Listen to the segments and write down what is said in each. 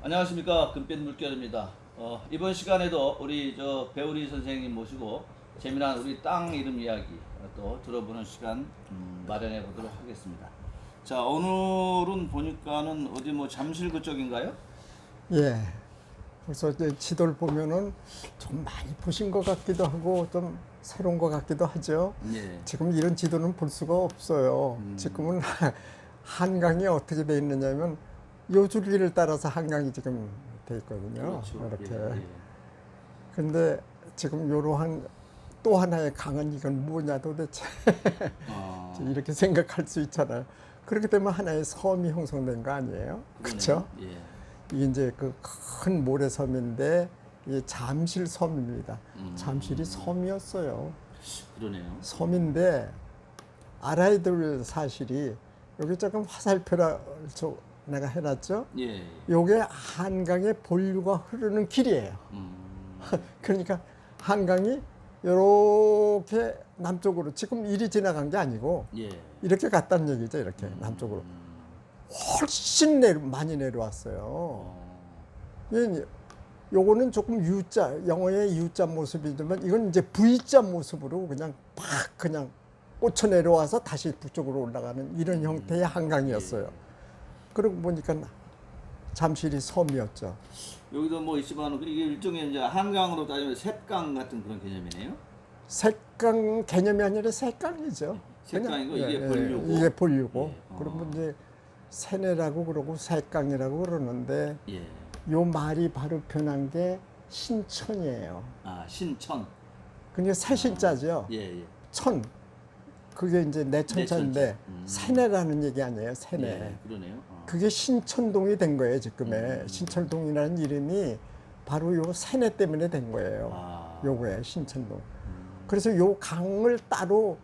안녕하십니까, 금빛 물결입니다. 이번 시간에도 우리 배우리 선생님 모시고 재미난 우리 땅 이름 이야기 또 들어보는 시간 마련해 보도록 하겠습니다. 자, 오늘은 보니까는 어디 뭐 잠실 그쪽인가요? 예. 그래서 이제 지도를 보면은 좀 많이 보신 것 같기도 하고 좀 새로운 것 같기도 하죠. 예. 지금 이런 지도는 볼 수가 없어요. 지금은 한강이 어떻게 돼 있느냐면 요 줄기를 따라서 한강이 지금 돼 있거든요. 그렇죠. 이렇게. 예, 예. 근데 지금 요러한 또 하나의 강은 이건 뭐냐 도대체 아, 이렇게 생각할 수 있잖아요. 그렇게 되면 하나의 섬이 형성된 거 아니에요? 그렇죠? 그러네요. 예. 이게 이제 그 큰 모래섬인데 이게 잠실섬입니다. 잠실이 섬이었어요. 그러네요. 섬인데 알아야 될 사실이 여기 조금 화살표라 내가 해놨죠. 예. 요게 한강의 본류가 흐르는 길이에요. 그러니까 한강이 이렇게 남쪽으로 지금 이리 지나간 게 아니고 예. 이렇게 갔다는 얘기죠. 이렇게 남쪽으로 훨씬 많이 내려왔어요. 요거는 조금 U자, 영어의 U자 모습이지만 이건 이제 V자 모습으로 그냥 팍 그냥 꽂혀 내려와서 다시 북쪽으로 올라가는 이런 형태의 한강이었어요. 그러고 보니까 잠실이 섬이었죠. 여기도 뭐 있지만 이게 일종의 이제 한강으로 따지면 셋강 같은 그런 개념이네요. 색강 개념이 아니라 색강이죠. 색강이고 그냥, 이게 본류고. 이게 본류고. 예. 그리고 이제 세내라고 그러고 색강이라고 그러는데 예. 요 말이 바로 변한 게 신천이에요. 아, 신천. 그게 새신자죠. 예, 예. 천. 그게 이제 내천자인데 내천자. 세내라는 얘기 아니에요. 세내. 예, 그러네요. 그게 신천동이 된 거예요. 지금의 신천동이라는 이름이 바로 요 세내 때문에 된 거예요. 아. 요거에 신천동. 그래서 요 강을 따로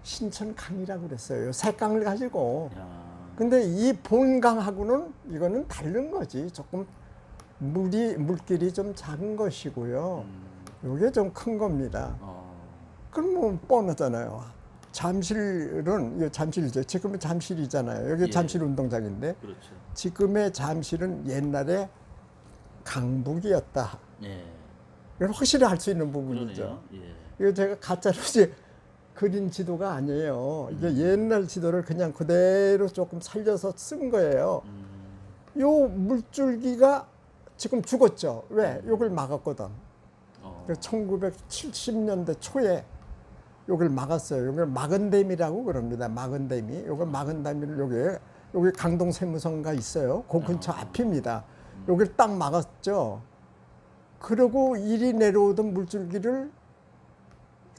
신천강이라고 그랬어요. 요 새강을 가지고. 야. 근데 이 본강하고는 이거는 다른 거지. 조금 물길이 좀 작은 것이고요. 요게 좀 큰 겁니다. 그럼 뭐 뻔하잖아요. 잠실은 이거 잠실이죠. 지금은 잠실이잖아요. 여기 예. 잠실 운동장인데 그렇죠. 지금의 잠실은 옛날에 강북이었다. 예. 이걸 확실히 알 수 있는 부분이죠. 그러네요. 예. 이거 제가 가짜로 이제 그린 지도가 아니에요. 이게 옛날 지도를 그냥 그대로 조금 살려서 쓴 거예요. 요 물줄기가 지금 죽었죠. 왜? 요걸 막았거든. 1970년대 초에 요걸 막았어요. 요걸 막은댐이라고 그럽니다. 막은댐이. 요걸 막은댐을 여기 강동 세무선가 있어요. 그 근처 앞입니다. 요걸 딱 막았죠. 그리고 이리 내려오던 물줄기를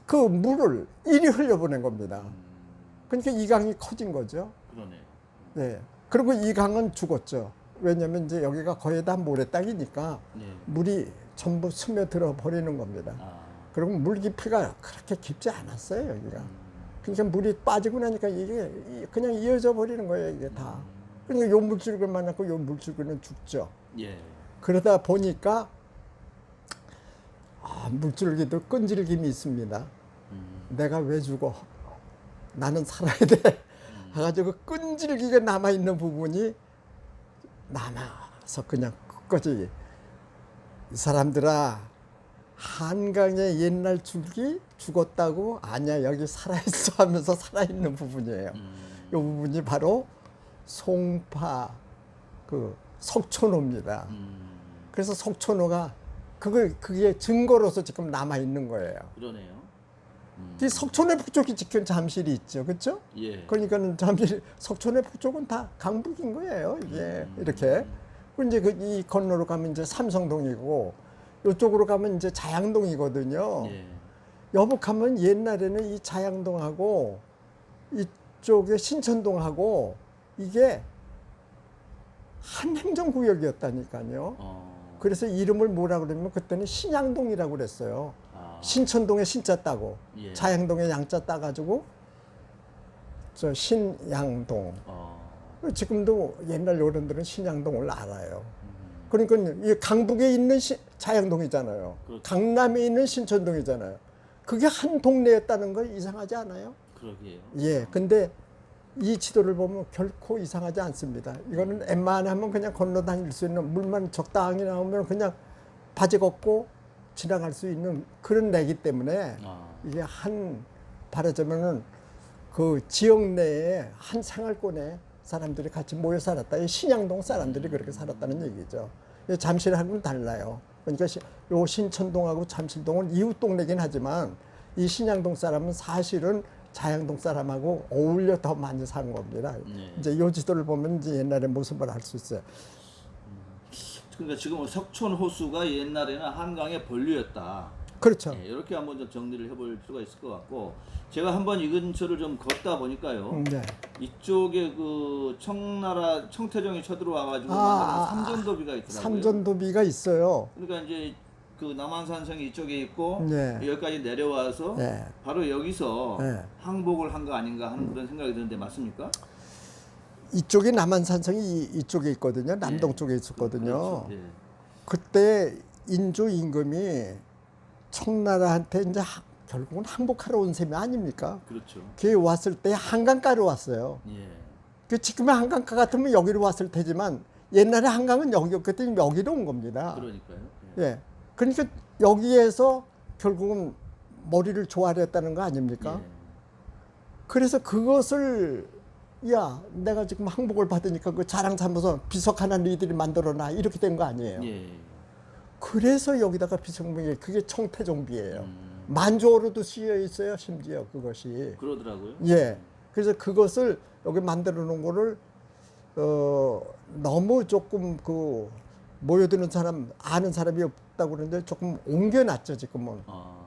그 물을 이리 흘려보낸 겁니다. 그러니까 이 강이 커진 거죠. 그러네요. 네. 그리고 이 강은 죽었죠. 왜냐면 이제 여기가 거의 다 모래땅이니까 네. 물이 전부 스며들어 버리는 겁니다. 아. 그리고 물 깊이가 그렇게 깊지 않았어요, 여기가. 그러니까 물이 빠지고 나니까 이게 그냥 이어져 버리는 거예요, 이게 다. 그러니까 요 물줄기를 만났고 요 물줄기는 죽죠. 예. 그러다 보니까 물줄기도 끈질김이 있습니다. 내가 왜 죽어? 나는 살아야 돼. 해가지고 끈질기게 남아있는 부분이 남아서 그냥 끝까지 이 사람들아 한강의 옛날 줄기 죽었다고 아니야 여기 살아있어 하면서 살아있는 부분이에요. 이 부분이 바로 송파 그 석촌호입니다. 그래서 석촌호가 그게 증거로서 지금 남아 있는 거예요. 그러네요. 이 석촌의 북쪽이 지금 잠실이 있죠, 그렇죠? 예. 그러니까는 잠실 석촌의 북쪽은 다 강북인 거예요, 이게 이렇게. 그리고 이제 이 건너로 가면 이제 삼성동이고, 이쪽으로 가면 이제 자양동이거든요. 예. 여북하면 옛날에는 이 자양동하고 이쪽에 신천동하고 이게 한 행정구역이었다니까요. 그래서 이름을 뭐라 그러면 그때는 신양동이라고 그랬어요. 신천동에 신자 따고 예. 자양동에 양자 따가지고 저 신양동. 지금도 옛날 어른들은 신양동을 알아요. 그러니까 이 강북에 있는 자양동이잖아요. 그렇죠. 강남에 있는 신천동이잖아요. 그게 한 동네였다는 거 이상하지 않아요? 그러게요. 예. 근데 이 지도를 보면 결코 이상하지 않습니다. 이거는 웬만하면 그냥 건너 다닐 수 있는, 물만 적당히 나오면 그냥 바지 걷고 지나갈 수 있는 그런 데이기 때문에 이게 말하자면은 그 지역 내에 한 생활권에 사람들이 같이 모여 살았다. 이 신양동 사람들이 그렇게 살았다는 얘기죠. 잠실하고는 달라요. 그러니까 요 신천동하고 잠실동은 이웃 동네긴 하지만 이 신양동 사람은 사실은 자양동 사람하고 어울려 더 많이 산 겁니다. 이제 요 지도를 보면 이제 옛날의 모습을 알 수 있어요. 그러니까 지금 석촌 호수가 옛날에는 한강의 본류였다. 그렇죠. 예, 이렇게 한번 좀 정리를 해볼 필요가 있을 것 같고, 제가 한번 이 근처를 좀 걷다 보니까요. 네. 이쪽에 그 청나라 청태종이 쳐들어와가지고 만든 삼전도비가 있더라고요. 삼전도비가 있어요. 그러니까 이제 그 남한산성이 이쪽에 있고 네. 여기까지 내려와서 네. 바로 여기서 네. 항복을 한 거 아닌가 하는 그런 생각이 드는데 맞습니까? 이쪽에 남한산성이 이쪽에 있거든요. 남동 쪽에 있었거든요. 그렇죠. 예. 그때 인조 임금이 청나라한테 이제 결국은 항복하러 온 셈이 아닙니까? 그렇죠. 그게 왔을 때 한강가로 왔어요. 예. 그 지금의 한강가 같으면 여기로 왔을 테지만 옛날에 한강은 여기였거든요. 여기로 온 겁니다. 그러니까요. 예. 그러니까 여기에서 결국은 머리를 조아렸다는 거 아닙니까? 예. 그래서 그것을 야, 내가 지금 항복을 받으니까 그 자랑 삼아서 비석 하나 너희들이 만들어놔 이렇게 된 거 아니에요. 예. 그래서 여기다가 비석문이 그게 청태종비예요. 만조로도 쓰여 있어요, 심지어 그것이. 그러더라고요. 예. 그래서 그것을 여기 만들어 놓은 거를 너무 조금 그 모여드는 사람 아는 사람이 없다고 그러는데 조금 옮겨놨죠 지금은.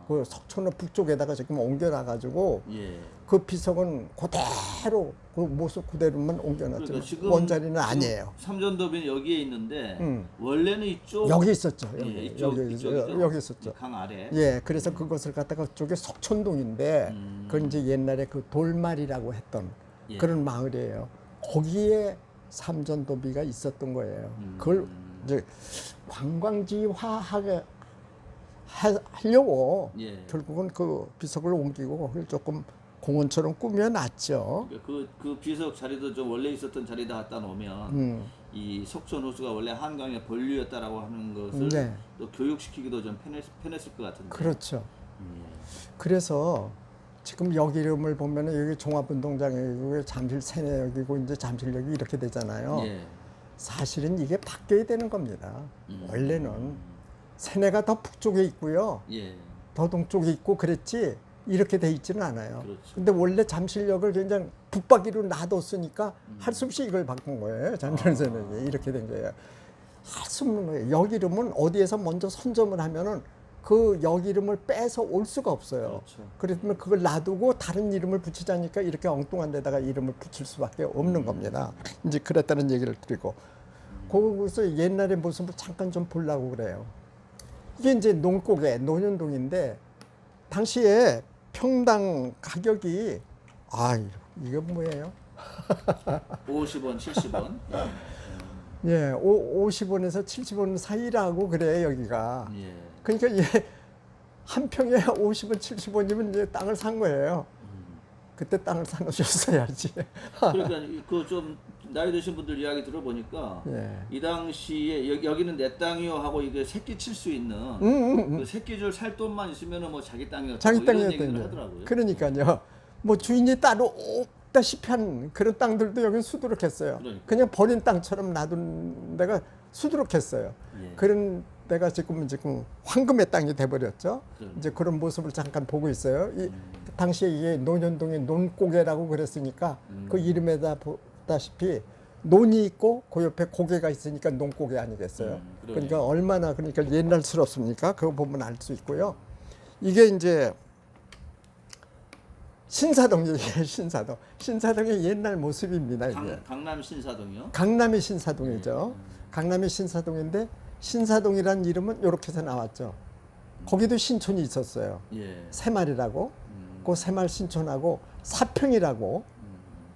그 석촌의 북쪽에다가 지금 옮겨놔가지고 예. 그 비석은 그대로 그 모습 그대로만 옮겨놨죠. 그러니까 지금 원자리는 아니에요. 삼전도비는 여기에 있는데 원래는 이쪽 여기 있었죠. 예, 여기, 이쪽이죠? 여기 있었죠. 강 아래. 예, 그래서 그것을 갖다가 그쪽에 석촌동인데 그건 이제 옛날에 그 돌말이라고 했던 예. 그런 마을이에요. 거기에 삼전도비가 있었던 거예요. 그걸 이제 관광지화하게 하려고 예. 결국은 그 비석을 옮기고 거기를 조금 공원처럼 꾸며놨죠. 그러니까 그 비석 자리도 좀 원래 있었던 자리다 갖다 놓으면 이 석촌 호수가 원래 한강의 본류였다라고 하는 것을 네. 또 교육시키기도 좀 편했을 것 같은데. 그렇죠. 그래서 지금 여기 이름을 보면은 여기 종합운동장이고 잠실 세내역이고 이제 잠실역이 이렇게 되잖아요. 예. 사실은 이게 바뀌어야 되는 겁니다. 원래는 세내가 더 북쪽에 있고요. 예. 더 동쪽에 있고 그랬지 이렇게 돼 있지는 않아요. 그렇죠. 근데 원래 잠실역을 그냥 북박이로 놔뒀으니까 할 수 없이 이걸 바꾼 거예요. 잠실세내역이 이렇게 된 거예요. 할 수 없는 거예요. 역 이름은 어디에서 먼저 선점을 하면은 그 역 이름을 빼서 올 수가 없어요. 그렇죠. 그러면 그걸 놔두고 다른 이름을 붙이자니까 이렇게 엉뚱한 데다가 이름을 붙일 수밖에 없는 겁니다. 이제 그랬다는 얘기를 드리고 거기서 옛날의 모습을 잠깐 좀 보려고 그래요. 이게 이제 논현동인데 당시에 평당 가격이 이게 뭐예요? 50원, 70원. 예, 50원에서 70원 사이라고 그래 여기가. 예. 그러니까 한 평에 50원, 70원이면 이제 땅을 산 거예요. 그때 땅을 사놓으셨어야지. 그러니까 그 좀 나이 드신 분들 이야기 들어보니까 예. 이 당시에 여기는 내 땅이요 하고 이게 새끼 칠 수 있는 그 새끼줄 살 돈만 있으면은 뭐 자기 땅이었다고 자기 이런 얘기를 땅이었대요. 하더라고요. 그러니까요. 뭐 주인이 따로 없다시피 한 그런 땅들도 여기 수두룩했어요. 그러니까. 그냥 버린 땅처럼 놔둔 데가 수두룩했어요. 예. 그런 데가 지금 황금의 땅이 돼버렸죠. 그러니까. 이제 그런 모습을 잠깐 보고 있어요. 당시에 이게 논현동의 논고개라고 그랬으니까 그 이름에다 보다시피 논이 있고 그 옆에 고개가 있으니까 논고개 아니겠어요. 그러니까 얼마나 그러니까 옛날스럽습니까? 그거 보면 알 수 있고요. 이게 이제 신사동이에요. 신사동. 신사동의 옛날 모습입니다. 이게. 강남 신사동이요? 강남의 신사동이죠. 강남의 신사동인데 신사동이라는 이름은 이렇게 해서 나왔죠. 거기도 신촌이 있었어요. 예. 새말이라고. 그 새말 신촌하고 사평이라고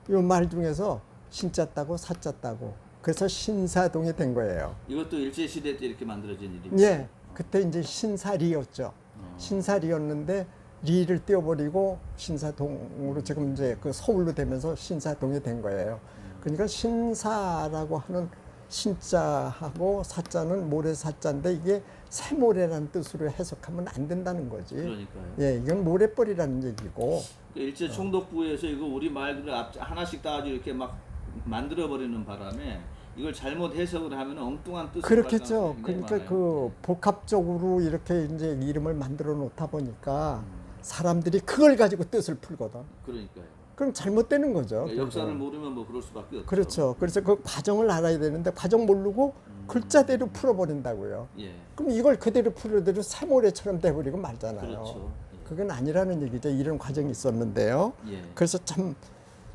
이 말 중에서 신자 따고 사자 따고 그래서 신사동이 된 거예요. 이것도 일제 시대 때 이렇게 만들어진 일입니다. 예. 그때 이제 신사리였죠. 신사리였는데 리를 띄워버리고 신사동으로 지금 이제 그 서울로 되면서 신사동이 된 거예요. 그러니까 신사라고 하는 신자하고 사자는 모래사자인데 이게 새모래라는 뜻으로 해석하면 안 된다는 거지. 그러니까요. 예, 이건 모래벌이라는 얘기고. 일제 총독부에서 이거 우리 말들을 하나씩 다 아주 이렇게 막 만들어 버리는 바람에 이걸 잘못 해석을 하면 엉뚱한 뜻을 그렇겠죠. 그러니까 그 복합적으로 이렇게 이제 이름을 만들어 놓다 보니까 사람들이 그걸 가지고 뜻을 풀거든. 그러니까요. 그럼 잘못되는 거죠. 역사를 그거. 모르면 뭐 그럴 수밖에 없죠. 그렇죠. 그래서 그 과정을 알아야 되는데 과정 모르고 글자대로 풀어버린다고요. 예. 그럼 이걸 그대로 풀어대로 새모래처럼 돼버리고 말잖아요. 그렇죠. 예. 그건 아니라는 얘기죠. 이런 과정이 있었는데요. 예. 그래서 참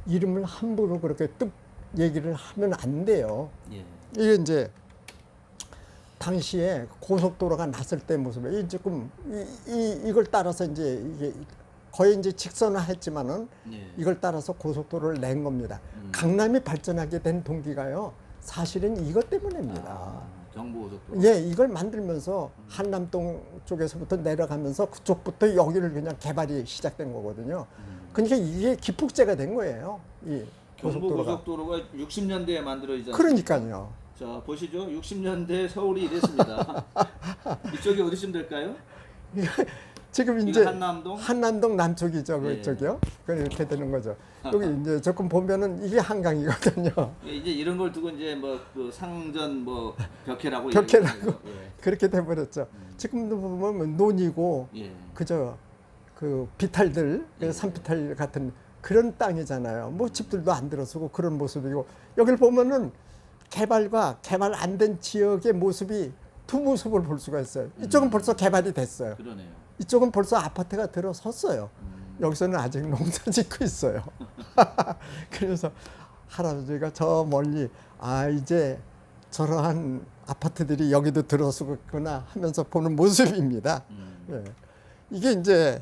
이름을 함부로 그렇게 뜻 얘기를 하면 안 돼요. 예. 이게 이제 당시에 고속도로가 났을 때 모습에 조금 이걸 따라서 이제 이게 거의 이제 직선화했지만은 예. 이걸 따라서 고속도로를 낸 겁니다. 강남이 발전하게 된 동기가요. 사실은 이것 때문입니다. 경부고속도로. 예, 이걸 만들면서 한남동 쪽에서부터 내려가면서 그쪽부터 여기를 그냥 개발이 시작된 거거든요. 그러니까 이게 기폭제가 된 거예요. 이 고속도로가. 경부고속도로가 60년대에 만들어지지 않습니까? 그러니까요. 자, 보시죠. 60년대 서울이 이랬습니다. 이쪽이 어디쯤 될까요? 지금 이거 이제 한남동? 남쪽이죠, 예. 그쪽이요. 그렇게 되는 거죠. 여기 이제 조금 보면은 이게 한강이거든요. 예, 이제 이런 걸 두고 이제 뭐 그 상전 뭐 벽해라고 벽해라고 얘기하는 거예요. 그렇게 돼버렸죠. 지금도 보면 논이고 예. 예. 그저 그 비탈들, 예. 산비탈 같은 그런 땅이잖아요. 뭐 집들도 안 들어서고 그런 모습이고 여기를 보면은 개발과 개발 안 된 지역의 모습이 두 모습을 볼 수가 있어요. 이쪽은 벌써 개발이 됐어요. 그러네요. 이쪽은 벌써 아파트가 들어섰어요. 여기서는 아직 농사 짓고 있어요. 그래서 할아버지가 저 멀리 이제 저러한 아파트들이 여기도 들어서겠구나 하면서 보는 모습입니다. 예. 이게 이제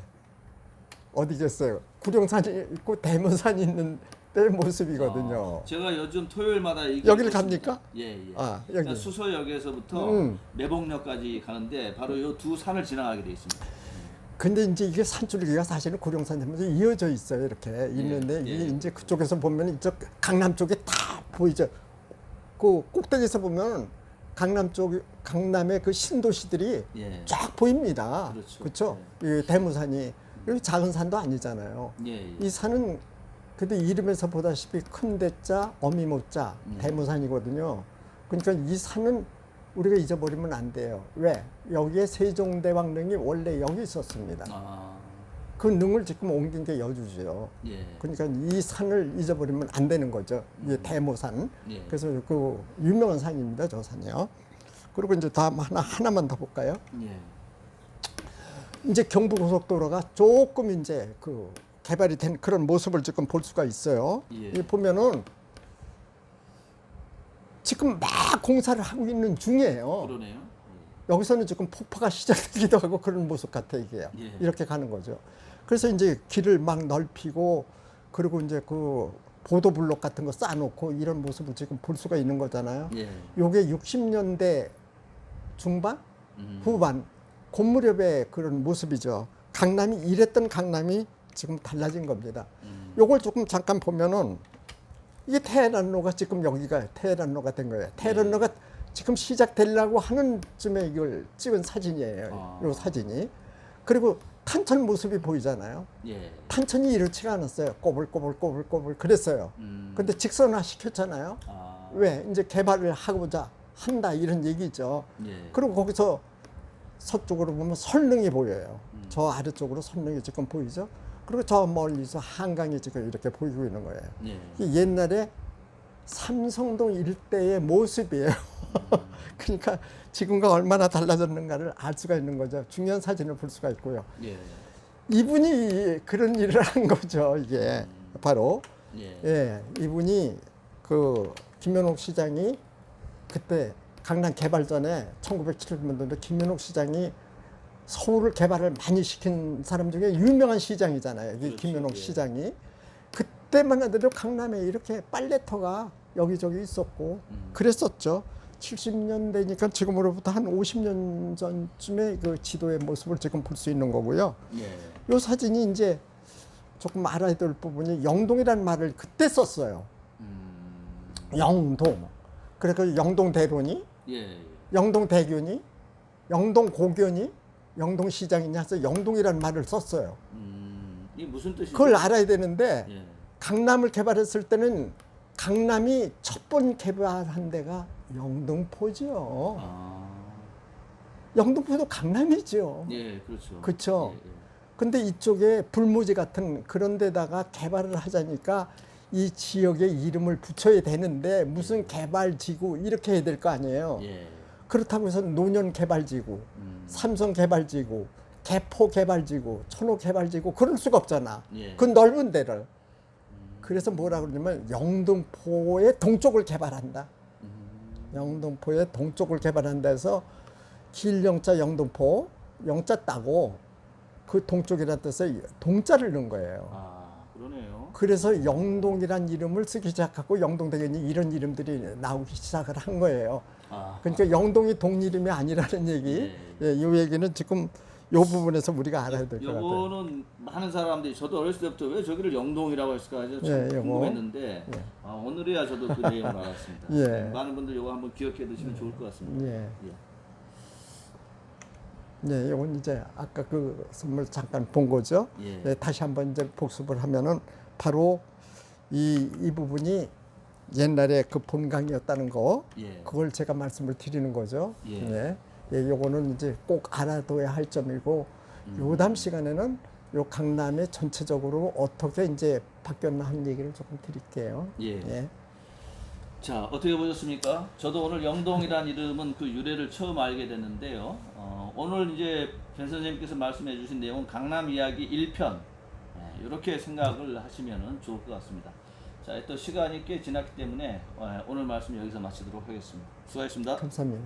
어디겠어요? 구룡산이 있고 대문산이 있는 때 모습이거든요. 제가 요즘 토요일마다 여기를 갑니까? 예, 예. 여기. 그러니까 수서역에서부터 매봉역까지 가는데 바로 이 두 산을 지나가게 돼 있습니다. 근데 이제 이게 산줄기가 사실은 구룡산 되면서 이어져 있어요. 이렇게 있는데 예. 이게 이제 그쪽에서 보면 이쪽 강남 쪽에 다 보이죠. 그 꼭대기에서 보면 강남 쪽 강남의 그 신도시들이 예. 쫙 보입니다. 그렇죠. 그렇죠? 이 대무산이 여기 작은 산도 아니잖아요. 예, 예. 이 산은 근데 이름에서 보다시피 큰 대자 어미모자 대무산이거든요. 그러니까 이 산은 우리가 잊어버리면 안 돼요. 왜? 여기에 세종대왕릉이 원래 여기 있었습니다. 그 능을 지금 옮긴 게 여주죠. 예. 그러니까 이 산을 잊어버리면 안 되는 거죠. 이 대모산. 예. 그래서 그 유명한 산입니다. 저 산이요. 그리고 이제 다음 하나만 더 볼까요? 예. 이제 경부고속도로가 조금 이제 그 개발이 된 그런 모습을 지금 볼 수가 있어요. 예. 이 보면은 지금 막 공사를 하고 있는 중이에요. 그러네요. 여기서는 지금 폭파가 시작되기도 하고 그런 모습 같아 이게. 예. 이렇게 가는 거죠. 그래서 이제 길을 막 넓히고 그리고 이제 그 보도블록 같은 거 쌓아놓고 이런 모습을 지금 볼 수가 있는 거잖아요. 예. 요게 60년대 중반, 후반 그 무렵의 그런 모습이죠. 강남이 이랬던 강남이 지금 달라진 겁니다. 요걸 조금 잠깐 보면은 이게 테헤란로가 지금 여기가 테헤란로가 된 거예요. 테헤란로가 지금 시작되려고 하는 쯤에 이걸 찍은 사진이에요. 요 사진이. 그리고 탄천 모습이 보이잖아요. 예. 탄천이 이렇지가 않았어요. 꼬불꼬불 그랬어요. 근데 직선화 시켰잖아요. 왜? 이제 개발을 하고자 한다 이런 얘기죠. 예. 그리고 거기서 서쪽으로 보면 설릉이 보여요. 저 아래쪽으로 설릉이 지금 보이죠. 그리고 저 멀리서 한강이 지금 이렇게 보이고 있는 거예요. 예. 이게 옛날에 삼성동 일대의 모습이에요. 그러니까 지금과 얼마나 달라졌는가를 알 수가 있는 거죠. 중요한 사진을 볼 수가 있고요. 예. 이분이 그런 일을 한 거죠. 이게 바로 예. 예, 이분이 그 김현옥 시장이 그때 강남 개발 전에 1970년도에 김현옥 시장이 서울을 개발을 많이 시킨 사람 중에 유명한 시장이잖아요. 이 그렇죠. 김현옥 예. 시장이 그때만 해도 강남에 이렇게 빨래터가 여기저기 있었고 그랬었죠. 1970년대니까 지금으로부터 한 50년 전쯤에 그 지도의 모습을 지금 볼 수 있는 거고요. 예. 이 사진이 이제 조금 알아야 될 부분이 영동이라는 말을 그때 썼어요. 영동. 그래서 영동 대론이, 예. 영동 대교니, 영동 고교니, 영동 시장이냐 해서 영동이라는 말을 썼어요. 이게 무슨 뜻이죠? 그걸 알아야 되는데 예. 강남을 개발했을 때는 강남이 첫 번 개발한 데가 영등포죠. 아. 영등포도 강남이죠. 예, 그렇죠. 그쵸. 예, 예. 근데 이쪽에 불모지 같은 그런 데다가 개발을 하자니까 이 지역에 이름을 붙여야 되는데 무슨 개발지구 이렇게 해야 될 거 아니에요. 예. 그렇다고 해서 노년 개발지구, 삼성 개발지구, 개포 개발지구, 천호 개발지구 그럴 수가 없잖아. 예. 그 넓은 데를. 그래서 뭐라 그러냐면 영등포의 동쪽을 개발한다. 영등포의 동쪽을 개발한다 해서 길영자 영등포, 영자 따고 그 동쪽이라는 뜻에 동자를 넣은 거예요. 아, 그러네요. 그래서 영동이란 이름을 쓰기 시작하고 영동대교니 이런 이름들이 나오기 시작을 한 거예요. 아. 그러니까 영동이 동이름이 아니라는 얘기. 예. 이 얘기는 지금 이 부분에서 우리가 알아야 될 것 같아요. 요거는 많은 사람들이 저도 어렸을 때부터 왜 저기를 영동이라고 했을까 해서 참 예, 요거. 궁금했는데 오늘이야 저도 그 내용을 알았습니다. 예. 많은 분들 요거 한번 기억해 두시면 좋을 것 같습니다. 예. 예. 네, 이건 이제 아까 그 선물 잠깐 본 거죠. 예. 네, 다시 한번 이제 복습을 하면은 바로 이 부분이 옛날에 그 본강이었다는 거, 예. 그걸 제가 말씀을 드리는 거죠. 예. 네. 예, 요거는 이제 꼭 알아둬야 할 점이고, 요 다음 시간에는 요 강남의 전체적으로 어떻게 이제 바뀌었나 하는 얘기를 조금 드릴게요. 예. 자, 어떻게 보셨습니까? 저도 오늘 영동이라는 이름은 그 유래를 처음 알게 됐는데요. 오늘 이제 변 선생님께서 말씀해 주신 내용은 강남 이야기 1편. 이렇게 생각을 하시면 좋을 것 같습니다. 자, 또 시간이 꽤 지났기 때문에 오늘 말씀 여기서 마치도록 하겠습니다. 수고하셨습니다. 감사합니다.